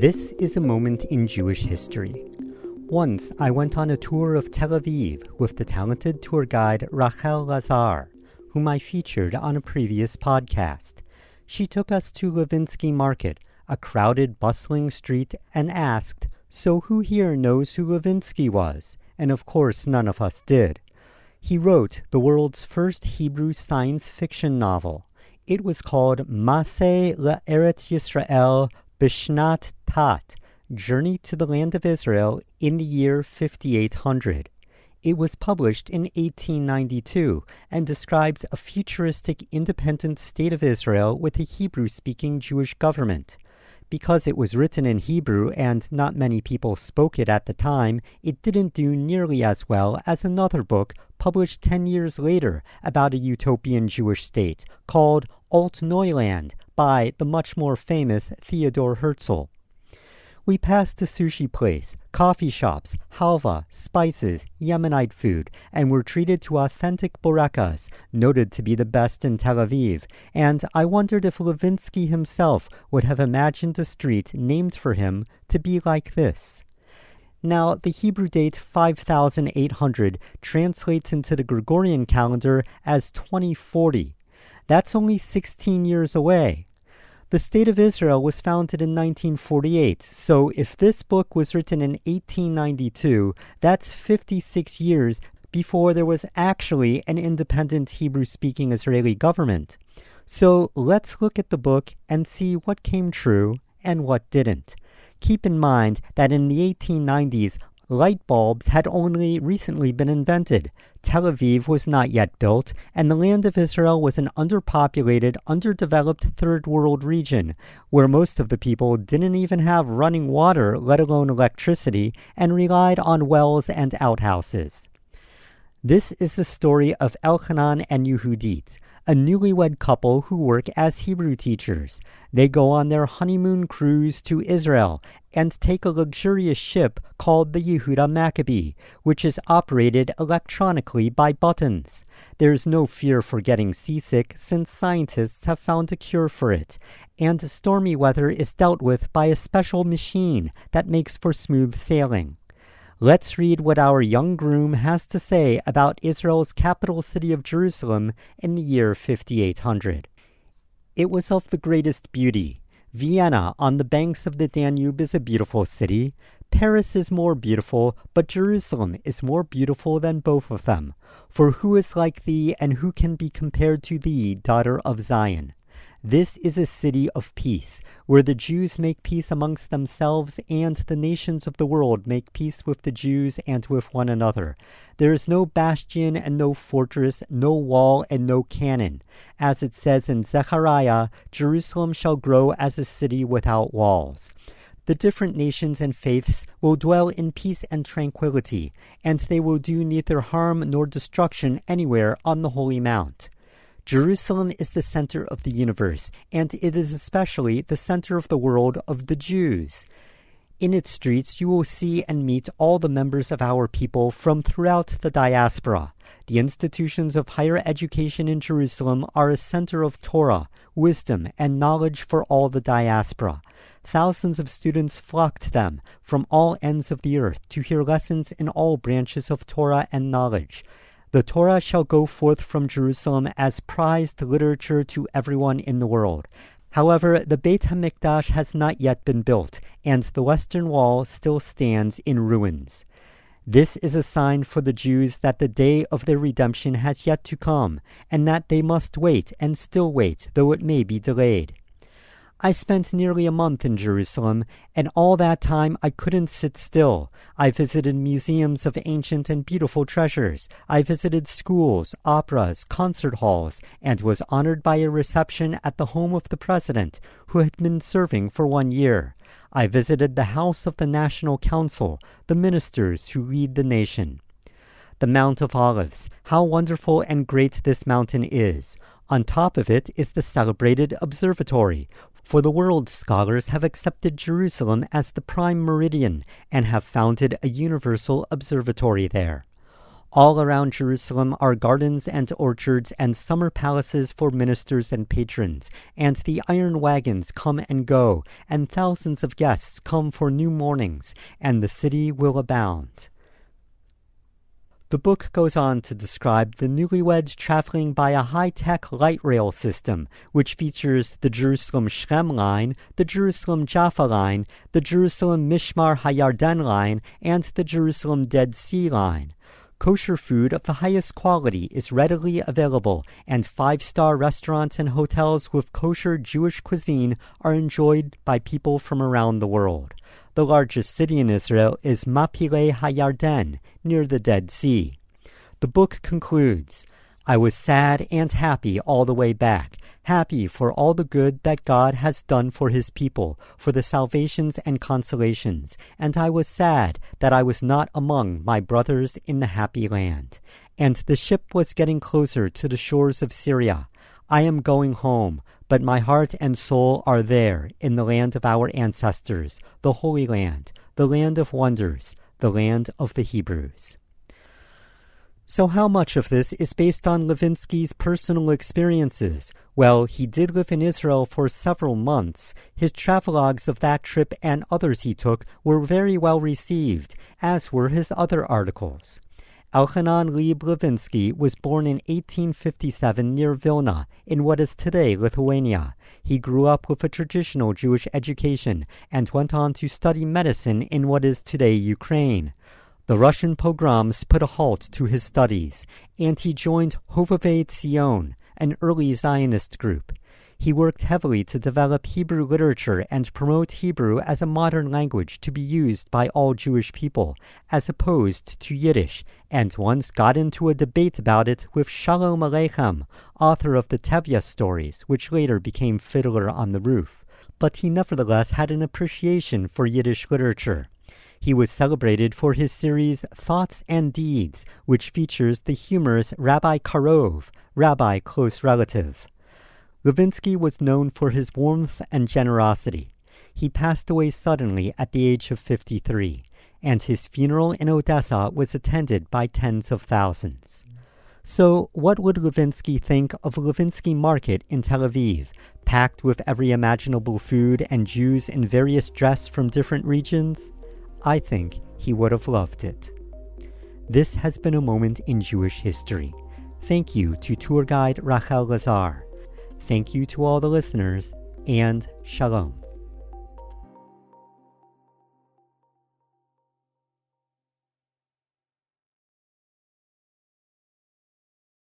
This is a moment in Jewish history. Once I went on a tour of Tel Aviv with the talented tour guide Rachel Lazar, whom I featured on a previous podcast. She took us to Levinsky Market, a crowded, bustling street, and asked, "So who here knows who Levinsky was?" And of course none of us did. He wrote the world's first Hebrew science fiction novel. It was called Maseh LeEretz Yisrael Bishnat Tat, Journey to the Land of Israel in the year 5800. It was published in 1892 and describes a futuristic independent state of Israel with a Hebrew-speaking Jewish government. Because it was written in Hebrew and not many people spoke it at the time, it didn't do nearly as well as another book published 10 years later about a utopian Jewish state called Altneuland by the much more famous Theodor Herzl. We passed a sushi place, coffee shops, halva, spices, Yemenite food, and were treated to authentic burekas, noted to be the best in Tel Aviv, and I wondered if Levinsky himself would have imagined a street named for him to be like this. Now, the Hebrew date 5800 translates into the Gregorian calendar as 2040. That's only 16 years away. The State of Israel was founded in 1948, so if this book was written in 1892, that's 56 years before there was actually an independent Hebrew-speaking Israeli government. So let's look at the book and see what came true and what didn't. Keep in mind that in the 1890s, light bulbs had only recently been invented. Tel Aviv was not yet built, and the land of Israel was an underpopulated, underdeveloped third world region, where most of the people didn't even have running water, let alone electricity, and relied on wells and outhouses. This is the story of Elhanan and Yehudit, a newlywed couple who work as Hebrew teachers. They go on their honeymoon cruise to Israel and take a luxurious ship called the Yehuda Maccabee, which is operated electronically by buttons. There's no fear for getting seasick since scientists have found a cure for it, and stormy weather is dealt with by a special machine that makes for smooth sailing. Let's read what our young groom has to say about Israel's capital city of Jerusalem in the year 5800. It was of the greatest beauty. Vienna on the banks of the Danube is a beautiful city. Paris is more beautiful, but Jerusalem is more beautiful than both of them. For who is like thee, and who can be compared to thee, daughter of Zion? This is a city of peace, where the Jews make peace amongst themselves, and the nations of the world make peace with the Jews and with one another. There is no bastion and no fortress, no wall and no cannon. As it says in Zechariah, Jerusalem shall grow as a city without walls. The different nations and faiths will dwell in peace and tranquility, and they will do neither harm nor destruction anywhere on the Holy Mount. Jerusalem is the center of the universe, and it is especially the center of the world of the Jews. In its streets you will see and meet all the members of our people from throughout the diaspora. The institutions of higher education in Jerusalem are a center of Torah, wisdom, and knowledge for all the diaspora. Thousands of students flock to them from all ends of the earth to hear lessons in all branches of Torah and knowledge. The Torah shall go forth from Jerusalem as prized literature to everyone in the world. However, the Beit HaMikdash has not yet been built, and the western wall still stands in ruins. This is a sign for the Jews that the day of their redemption has yet to come, and that they must wait and still wait, though it may be delayed. I spent nearly a month in Jerusalem, and all that time I couldn't sit still. I visited museums of ancient and beautiful treasures. I visited schools, operas, concert halls, and was honored by a reception at the home of the president, who had been serving for 1 year. I visited the house of the National Council, the ministers who lead the nation. The Mount of Olives. How wonderful and great this mountain is. On top of it is the celebrated observatory. For the world scholars have accepted Jerusalem as the prime meridian and have founded a universal observatory there. All around Jerusalem are gardens and orchards and summer palaces for ministers and patrons, and the iron wagons come and go, and thousands of guests come for new mornings, and the city will abound. The book goes on to describe the newlyweds traveling by a high-tech light rail system, which features the Jerusalem-Shem line, the Jerusalem-Jaffa line, the Jerusalem-Mishmar HaYarden line, and the Jerusalem-Dead Sea line. Kosher food of the highest quality is readily available, and five-star restaurants and hotels with kosher Jewish cuisine are enjoyed by people from around the world. The largest city in Israel is Mapilei HaYarden, near the Dead Sea. The book concludes, "I was sad and happy all the way back, happy for all the good that God has done for his people, for the salvations and consolations, and I was sad that I was not among my brothers in the happy land. And the ship was getting closer to the shores of Syria. I am going home, but my heart and soul are there in the land of our ancestors, the Holy Land, the land of wonders, the land of the Hebrews." So how much of this is based on Lewinsky's personal experiences? Well, he did live in Israel for several months. His travelogues of that trip and others he took were very well received, as were his other articles. Elhanan Leib Lewinsky was born in 1857 near Vilna, in what is today Lithuania. He grew up with a traditional Jewish education and went on to study medicine in what is today Ukraine. The Russian pogroms put a halt to his studies, and he joined Hovevei Tzion, an early Zionist group. He worked heavily to develop Hebrew literature and promote Hebrew as a modern language to be used by all Jewish people, as opposed to Yiddish, and once got into a debate about it with Shalom Aleichem, author of the Tevye stories, which later became Fiddler on the Roof. But he nevertheless had an appreciation for Yiddish literature. He was celebrated for his series Thoughts and Deeds, which features the humorous Rabbi Karov, Rabbi Close Relative. Lewinsky was known for his warmth and generosity. He passed away suddenly at the age of 53, and his funeral in Odessa was attended by tens of thousands. So what would Lewinsky think of Lewinsky Market in Tel Aviv, packed with every imaginable food and Jews in various dress from different regions? I think he would have loved it. This has been a moment in Jewish history. Thank you to tour guide Rachel Lazar. Thank you to all the listeners, and Shalom.